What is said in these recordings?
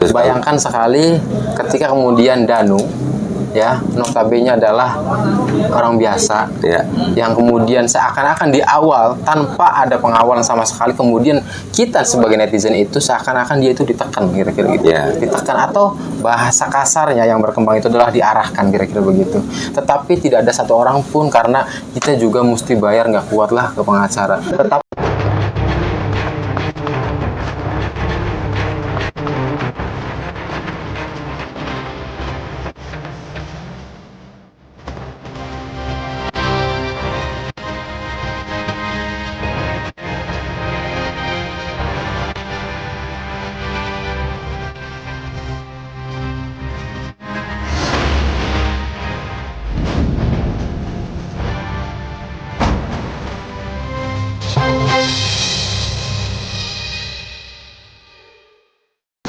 Bayangkan sekali ketika kemudian Danu, ya, notabene adalah orang biasa, Ya. yang kemudian seakan-akan di awal tanpa ada pengawalan sama sekali, kemudian kita sebagai netizen itu seakan-akan dia itu ditekan, kira-kira gitu, Ya. ditekan, atau bahasa kasarnya yang berkembang itu adalah diarahkan, kira-kira begitu. Tetapi tidak ada satu orang pun, karena kita juga mesti bayar, nggak kuat lah ke pengacara. Tetapi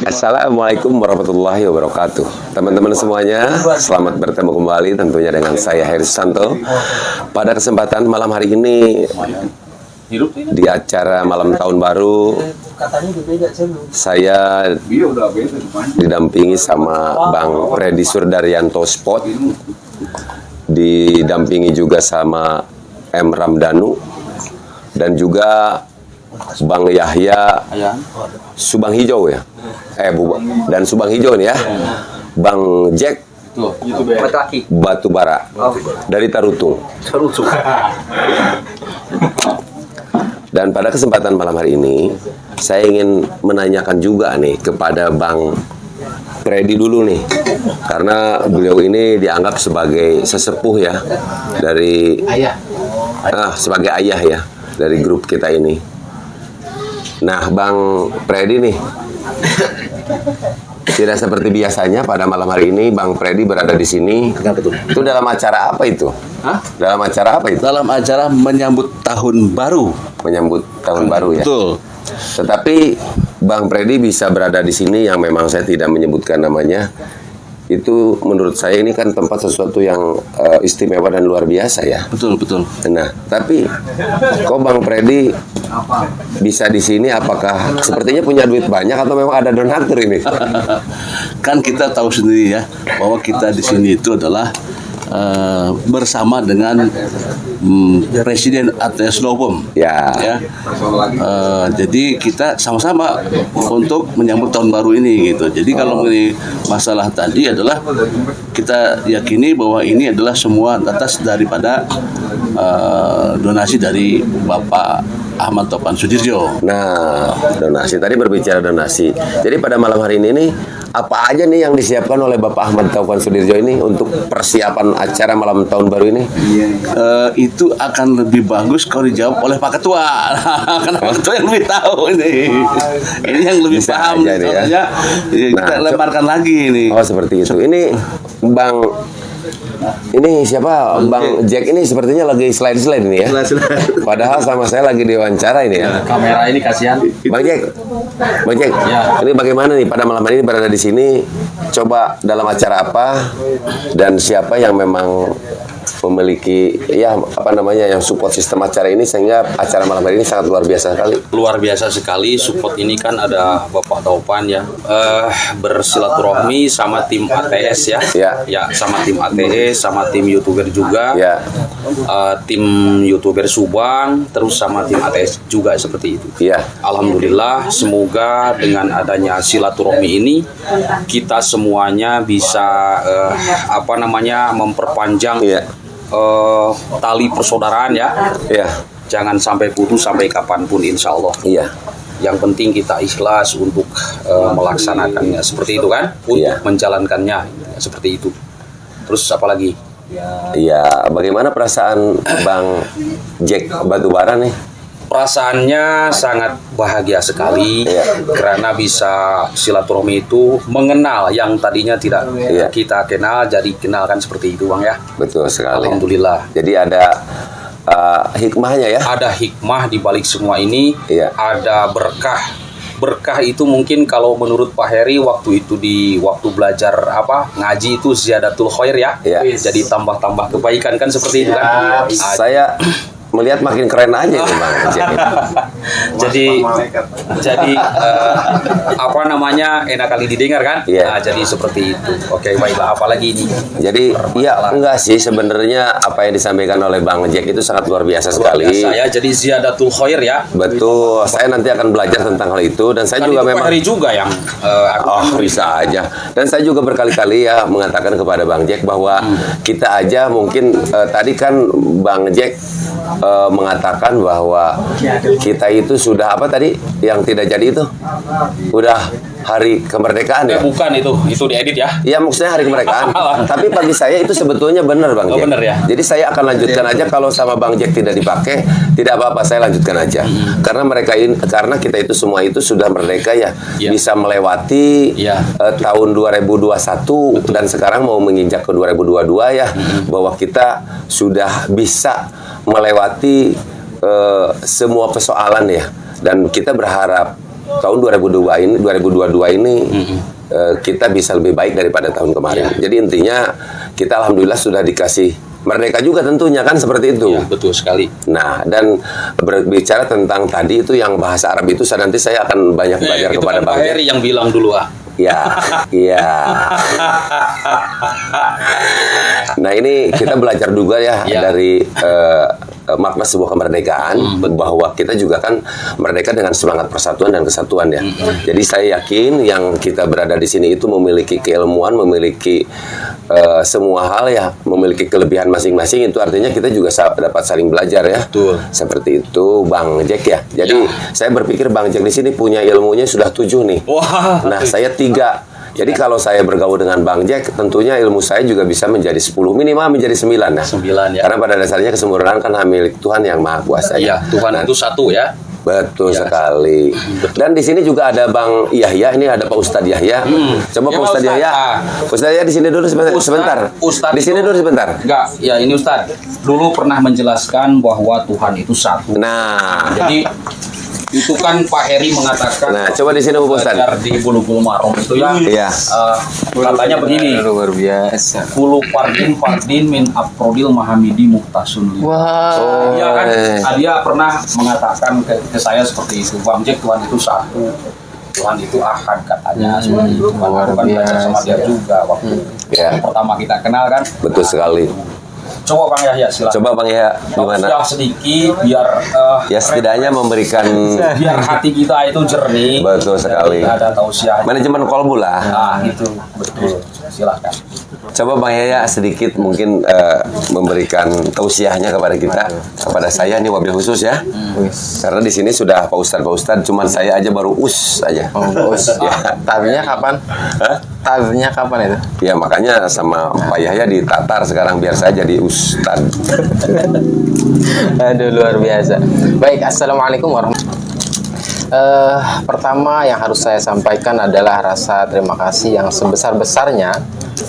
Assalamualaikum warahmatullahi wabarakatuh. Teman-teman semuanya, selamat bertemu kembali tentunya dengan saya Heri Susanto. Pada kesempatan malam hari ini di acara malam tahun baru, saya didampingi sama Bang Freddy Surdaryanto Spot, didampingi juga sama M. Ramdhanu, dan juga Bang Yahya Subang Hijau ya, dan Subang Hijau nih ya, Bang Jack Batubara dari Tarutung. Dan pada kesempatan malam hari ini, saya ingin menanyakan juga nih kepada Bang Freddy dulu nih, karena beliau ini dianggap sebagai sesepuh ya dari sebagai ayah ya dari grup kita ini. Nah, Bang Freddy nih, tidak seperti biasanya pada malam hari ini Bang Freddy berada di sini. Itu dalam acara apa itu? Dalam acara apa itu? Dalam acara menyambut tahun baru. Menyambut tahun baru ya. Betul. Tetapi Bang Freddy bisa berada di sini yang memang saya tidak menyebutkan namanya. Itu menurut saya ini kan tempat sesuatu yang istimewa dan luar biasa ya. Betul, betul. Nah, tapi kok Bang Freddy bisa di sini? Apakah sepertinya punya duit banyak atau memang ada donatur ini? Kan kita tahu sendiri ya bahwa kita di sini itu adalah bersama dengan Presiden ATS Lopem. Ya. Jadi kita sama-sama untuk menyambut tahun baru ini gitu. Jadi kalau ini masalah tadi adalah kita yakini bahwa ini adalah semua atas daripada donasi dari Bapak Ahmad Taufan Sudirjo. Nah, donasi tadi berbicara donasi. Jadi pada malam hari ini nih, apa aja nih yang disiapkan oleh Bapak Ahmad Taufan Sudirjo ini untuk persiapan acara malam tahun baru ini? Itu akan lebih bagus kalau dijawab oleh Pak Ketua. Karena Pak Ketua yang lebih tahu ini. Ini yang lebih Bisa paham. aja nih ya. Kita lemparkan lagi ini. Oh, seperti itu. Ini Ini siapa? Bang Jack ini sepertinya lagi slide-slide ini ya. Padahal sama saya lagi diwawancara ini ya. kamera ini kasihan. Bang Jack, Ya. ini bagaimana nih pada malam hari ini berada di sini? Coba dalam acara apa dan siapa yang memang memiliki yang support sistem acara ini sehingga acara malam hari ini sangat luar biasa sekali. Luar biasa sekali support ini kan ada Bapak Taufan ya, bersilaturahmi sama tim ATS ya, sama tim ATS, sama tim YouTuber juga, Ya. tim YouTuber Subang, terus sama tim ATS juga seperti itu. Iya. Alhamdulillah, semoga dengan adanya silaturahmi ini kita semuanya bisa memperpanjang Iya. tali persaudaraan ya. Iya. Jangan sampai putus sampai kapanpun, insya Allah. Iya. Yang penting kita ikhlas untuk melaksanakannya seperti itu kan, untuk Iya. menjalankannya seperti itu. Terus apa lagi? Iya, bagaimana perasaan Bang Jack Batubara nih? Perasaannya sangat bahagia sekali karena bisa silaturahmi itu mengenal yang tadinya tidak kita kenal jadi kenalkan seperti itu, Bang ya. Betul sekali. Alhamdulillah. Jadi ada hikmahnya ya. Ada hikmah di balik semua ini, ada berkah. Berkah itu mungkin kalau menurut Pak Heri waktu belajar ngaji itu ziyadatul khair ya. Jadi tambah-tambah kebaikan kan seperti itu kan. melihat makin keren aja nih Bang Jack. jadi apa namanya, enak kali didengar kan? Iya. Nah, jadi seperti itu. Oke, baiklah, apalagi ini. Jadi ya enggak sih sebenarnya apa yang disampaikan oleh Bang Jack itu sangat luar biasa sekali. Saya jadi ziyadatul khair ya. Betul, saya nanti akan belajar tentang hal itu dan saya Kan juga itu Pak memang Heri juga yang bisa aja. Dan saya juga berkali-kali ya mengatakan kepada Bang Jack bahwa kita aja mungkin tadi kan Bang Jack mengatakan bahwa kita itu sudah apa tadi yang tidak jadi itu udah hari kemerdekaan ya. bukan itu diedit ya. Ya maksudnya hari kemerdekaan. Tapi bagi saya itu sebetulnya benar Bang Jack. Benar ya. Jadi saya akan lanjutkan aja kalau sama Bang Jack tidak dipakai, tidak apa-apa saya lanjutkan aja. Karena karena kita itu semua itu sudah merdeka ya. Bisa melewati tahun 2021 dan sekarang mau menginjak ke 2022 ya. Bahwa kita sudah bisa melewati semua persoalan ya. Dan kita berharap tahun 2022 ini kita bisa lebih baik daripada tahun kemarin. Jadi intinya kita alhamdulillah sudah dikasih merdeka juga tentunya kan seperti itu. Ya, betul sekali. Nah, dan berbicara tentang tadi itu yang bahasa Arab itu nanti saya akan banyak belajar kepada Bang Bang Heri yang bilang dulu Ya, iya. Nah ini kita belajar juga ya dari makna sebuah kemerdekaan bahwa kita juga kan merdeka dengan semangat persatuan dan kesatuan ya. Jadi saya yakin yang kita berada di sini itu memiliki keilmuan, memiliki semua hal ya, memiliki kelebihan masing-masing. Itu artinya kita juga dapat saling belajar ya. Betul. Seperti itu Bang Jack ya. Jadi saya berpikir Bang Jack di sini punya ilmunya sudah 7 nih. Wah. Nah saya 3. Jadi kalau saya bergaul dengan Bang Jack, tentunya ilmu saya juga bisa menjadi 10, minimal menjadi 9 ya. 9 ya. Karena pada dasarnya kesempurnaan kan milik Tuhan yang Maha Kuasa. Iya, Tuhan itu satu ya. Betul sekali. Dan di sini juga ada Bang Yahya, ini ada Pak Ustadz Yahya. Coba Pak Ustadz Yahya. Ustadz Yahya di sini dulu sebentar. Ustadz di sini dulu sebentar. Enggak, ya ini Ustadz. Dulu pernah menjelaskan bahwa Tuhan itu satu. Nah, Jadi itu kan Pak Heri mengatakan. Nah, coba di sini Pak Ustadz. Belajar di Bulughul Maram itu ya. Iya. Katanya begini. Luar biasa. Kulu fardin min afrodil mahamidi muhtasun. Wah. Iya kan? Dia pernah mengatakan ke saya seperti itu. Bang Jack, Tuhan itu satu. Tuhan itu ahad katanya. Seperti itu. Kan belajar sama dia juga waktu pertama kita kenal kan. Betul sekali. Coba Bang Yahya silakan. Coba Bang Yahya gimana? Tausiah sedikit biar Ya setidaknya memberikan biar hati kita itu jernih. Betul sekali. Ada tausiah. Manajemen kolbu lah. Nah, itu betul. Silakan. Coba Bang Yahya sedikit mungkin memberikan tausiahnya kepada kita, kepada saya nih wabil khusus ya. Karena di sini sudah Pak Ustadz, cuman saya aja baru aja. Oh, ya. Taznya kapan? Hah? Taznya kapan itu? Ya makanya sama Pak Yahya ditatar sekarang biar saya jadi Ustadz. Aduh luar biasa. Baik, assalamualaikum warahmatullahi. Pertama yang harus saya sampaikan adalah rasa terima kasih yang sebesar-besarnya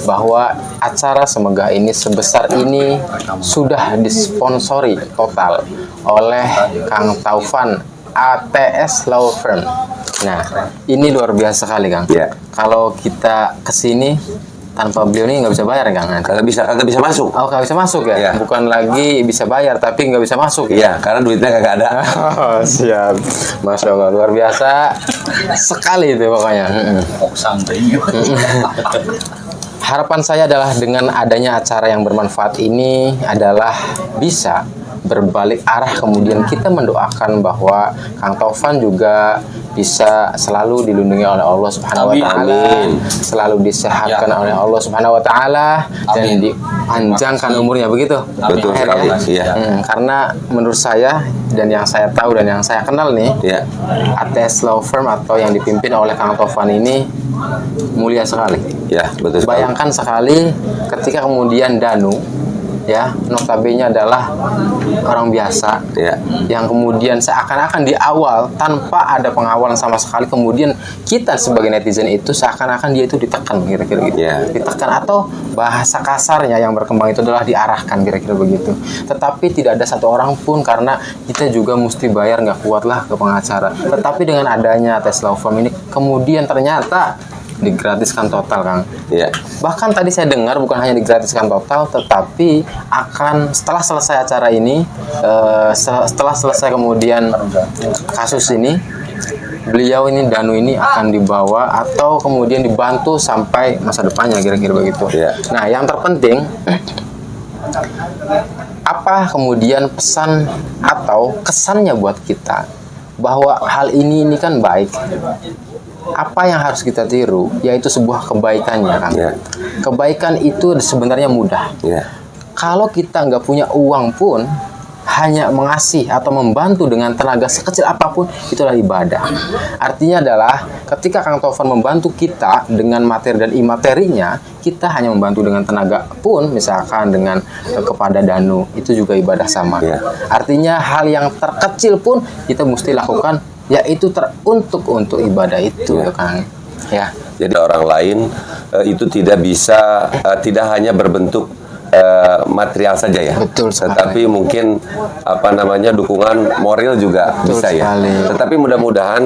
bahwa acara Semegah ini sebesar ini sudah disponsori total oleh Kang Taufan ATS Law Firm. Nah, ini luar biasa sekali Kang. Ya. Kalau kita kesini tanpa beliau ini nggak bisa bayar Kang. Kagak bisa masuk. Oh, nggak bisa masuk ya? Ya. Bukan lagi bisa bayar, tapi nggak bisa masuk ya? Iya, karena duitnya kagak ada. Oh, siap. Masya Allah, luar biasa sekali itu pokoknya. Santai. Harapan saya adalah dengan adanya acara yang bermanfaat ini adalah bisa berbalik arah, kemudian kita mendoakan bahwa Kang Taufan juga bisa selalu dilindungi oleh Allah Subhanahu wa taala, selalu disehatkan oleh Allah Subhanahu wa taala dan dipanjangkan umurnya begitu. Betul sekali. Iya. Karena menurut saya dan yang saya tahu dan yang saya kenal nih, ATS Law Firm atau yang dipimpin oleh Kang Taufan ini mulia sekali. Ya, betul sekali. Bayangkan sekali ketika kemudian Danu ya notabene adalah orang biasa yang kemudian seakan-akan di awal tanpa ada pengawalan sama sekali, kemudian kita sebagai netizen itu seakan-akan dia itu ditekan kira-kira gitu, ditekan atau bahasa kasarnya yang berkembang itu adalah diarahkan kira-kira begitu. Tetapi tidak ada satu orang pun, karena kita juga mesti bayar, nggak kuat lah ke pengacara. Tetapi dengan adanya ATS Law Firm ini kemudian ternyata digratiskan total, Kang. Iya. Bahkan tadi saya dengar bukan hanya digratiskan total, tetapi akan setelah selesai acara ini, setelah selesai kemudian kasus ini, beliau ini Danu ini akan dibawa atau kemudian dibantu sampai masa depannya, kira-kira begitu. Iya. Nah, yang terpenting apa kemudian pesan atau kesannya buat kita bahwa hal ini kan baik. Apa yang harus kita tiru yaitu sebuah kebaikannya, kan. Ya. Kebaikan itu sebenarnya mudah. Iya. Kalau kita nggak punya uang pun, hanya mengasih atau membantu dengan tenaga sekecil apapun, itulah ibadah. Artinya adalah ketika Kang Taufan membantu kita dengan materi dan imaterinya, kita hanya membantu dengan tenaga pun, misalkan dengan kepada Danu, itu juga ibadah sama. Iya. Artinya hal yang terkecil pun kita mesti lakukan, yaitu untuk ibadah itu, Iya. Kang. Ya. Jadi orang lain itu tidak bisa tidak hanya berbentuk material saja ya. Betul sekali. Tetapi mungkin dukungan moral juga Betul bisa ya. sekali. Tetapi mudah-mudahan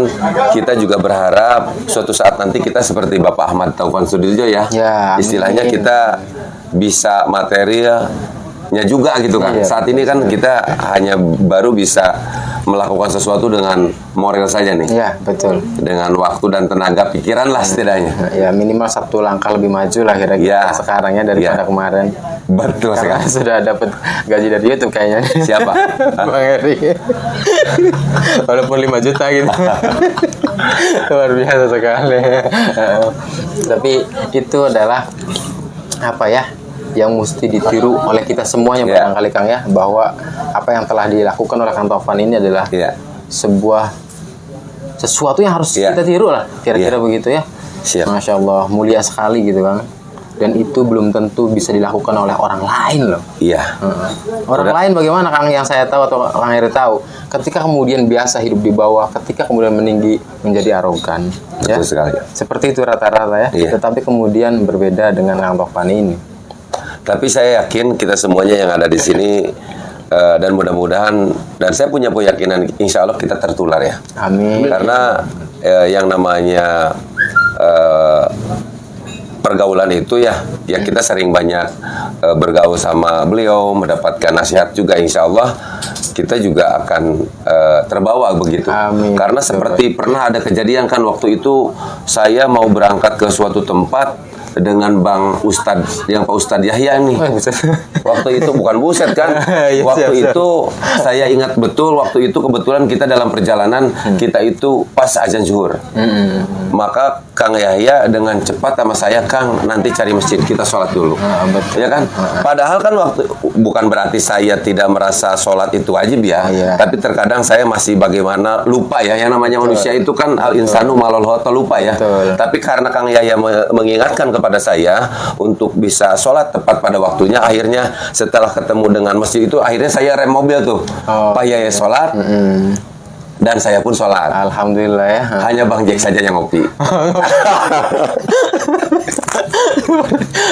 kita juga berharap suatu saat nanti kita seperti Bapak Ahmad Taufan Sudirjo ya. Ya, amin. Istilahnya kita bisa materialnya juga gitu kan. Iya. Saat ini kan kita hanya baru bisa melakukan sesuatu dengan moral saja nih. Ya, betul. Dengan waktu dan tenaga pikiran lah setidaknya. Ya, minimal satu langkah lebih maju lah kira-kira Ya. sekarang ya daripada Ya. kemarin. Betul Karena sekali. sudah dapat gaji dari YouTube kayaknya. Siapa? Bang Eri. Walaupun 5 juta gitu. Luar biasa sekali. Tapi itu adalah apa ya? Yang mesti ditiru oleh kita semuanya, Ya. barangkali, Kang, ya, bahwa apa yang telah dilakukan oleh Kang Taufan ini adalah Ya. sesuatu yang harus Ya. kita tiru lah, kira-kira Ya. begitu ya. Siap. Masya Allah, mulia sekali gitu, Kang. Dan itu belum tentu bisa dilakukan oleh orang lain loh. Iya. Orang lain bagaimana, Kang, yang saya tahu atau Kang Heri tahu, ketika kemudian biasa hidup di bawah, ketika kemudian meninggi menjadi arogan. Betul sekali. Seperti itu rata-rata ya. Iya. Tetapi kemudian berbeda dengan Kang Taufan ini. Tapi saya yakin kita semuanya yang ada di sini dan mudah-mudahan dan saya punya keyakinan insya Allah kita tertular ya. Amin. Karena yang namanya pergaulan itu ya kita sering banyak bergaul sama beliau, mendapatkan nasihat juga insya Allah kita juga akan terbawa begitu. Amin. Karena seperti pernah ada kejadian kan waktu itu saya mau berangkat ke suatu tempat dengan Bang Ustadz yang Pak Ustadz Yahya nih. Oh, bisa. Waktu itu bukan buset kan. Iya, Waktu siap. itu saya ingat betul waktu itu kebetulan kita dalam perjalanan kita itu pas azan zuhur. Maka Kang Yahya dengan cepat sama saya, Kang nanti cari masjid kita sholat dulu. Betul. Ya kan? Padahal kan waktu bukan berarti saya tidak merasa sholat itu wajib ya. Iya. Tapi terkadang saya masih bagaimana lupa ya. Yang namanya manusia itu kan al insanu malul khata, lupa ya. Betul. Tapi karena Kang Yahya mengingatkan kepada saya untuk bisa sholat tepat pada waktunya, akhirnya setelah ketemu dengan masjid itu, akhirnya saya rem mobil tuh. Pak Yahya sholat, dan saya pun sholat. Alhamdulillah ya. Hanya Bang Jack saja yang ngopi.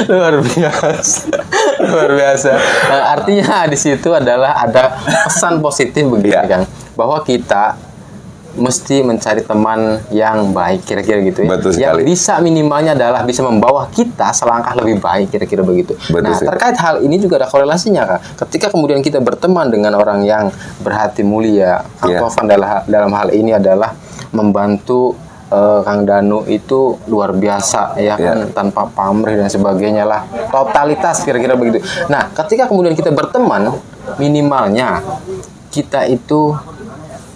Luar biasa. Luar biasa. Nah, artinya di situ adalah ada pesan positif begini, Iya. Kang, bahwa kita mesti mencari teman yang baik, kira-kira gitu ya. Betul yang sekali. bisa minimalnya adalah bisa membawa kita selangkah lebih baik, kira-kira begitu. Betul Nah, sekali. terkait hal ini juga ada korelasinya, Kak. Ketika kemudian kita berteman dengan orang yang berhati mulia, Kang Iya. Taufan dalam hal ini adalah membantu Kang Danu itu luar biasa ya kan, Iya. tanpa pamrih dan sebagainya lah, totalitas kira-kira begitu. Nah, ketika kemudian kita berteman, minimalnya kita itu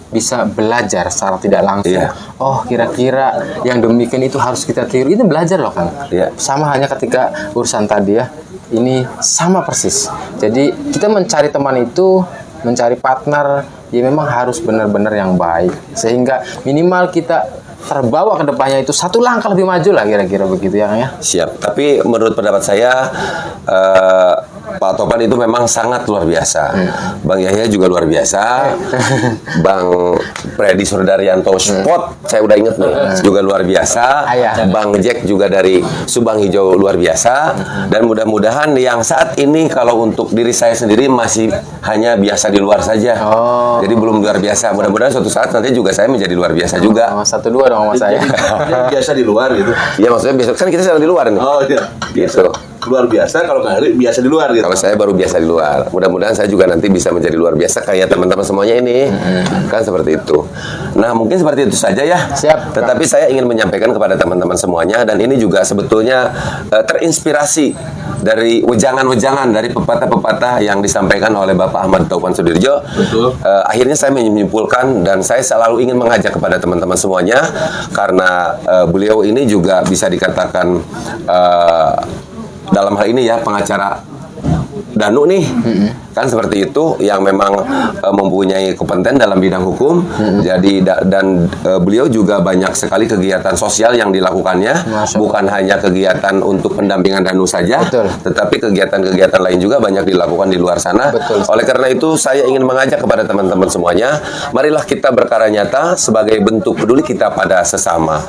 bisa belajar secara tidak langsung. Iya. Oh, kira-kira yang demikian itu harus kita tiru. Itu belajar loh, Kang. Iya. Sama hanya ketika urusan tadi ya. Ini sama persis. Jadi kita mencari teman itu, mencari partner, ya memang harus benar-benar yang baik. Sehingga minimal kita terbawa ke depannya itu satu langkah lebih maju lah, kira-kira begitu ya, Kang ya. Siap. Tapi menurut pendapat saya Pak Topan itu memang sangat luar biasa. Bang Yahya juga luar biasa. Bang Freddy Surdaryanto Spot, saya udah inget nih, juga luar biasa. Bang Jack juga dari Subang Hijau luar biasa. Dan mudah-mudahan yang saat ini kalau untuk diri saya sendiri masih hanya biasa di luar saja. Jadi belum luar biasa. Mudah-mudahan suatu saat nanti juga saya menjadi luar biasa juga. 1-2 dong sama saya. Biasa di luar gitu. Ya maksudnya besok kan kita sedang di luar nih. Oh iya. Gitu. Luar biasa, kalau Kang Heri biasa di luar gitu. Kalau saya baru biasa di luar. Mudah-mudahan saya juga nanti bisa menjadi luar biasa kayak teman-teman semuanya ini. Kan seperti itu. Nah, mungkin seperti itu saja ya. Siap. Tetapi saya ingin menyampaikan kepada teman-teman semuanya, dan ini juga sebetulnya terinspirasi dari wejangan-wejangan dari pepatah-pepatah yang disampaikan oleh Bapak Ahmad Taufan Sudirjo. Betul. Akhirnya saya menyimpulkan, dan saya selalu ingin mengajak kepada teman-teman semuanya, karena beliau ini juga bisa dikatakan dalam hal ini ya pengacara Danu nih, kan seperti itu, yang memang mempunyai kompeten dalam bidang hukum. Jadi beliau juga banyak sekali kegiatan sosial yang dilakukannya, bukan hanya kegiatan untuk pendampingan Danu saja, tetapi kegiatan-kegiatan lain juga banyak dilakukan di luar sana. Oleh karena itu saya ingin mengajak kepada teman-teman semuanya, marilah kita berkarya nyata sebagai bentuk peduli kita pada sesama.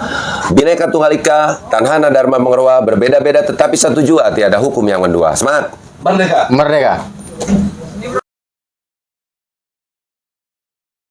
Bhinneka Tunggal Ika, Tanhana Dharma Mengorwa, berbeda-beda tetapi satu jua, tiada hukum yang mendua. Semangat! Merdeka. Merdeka.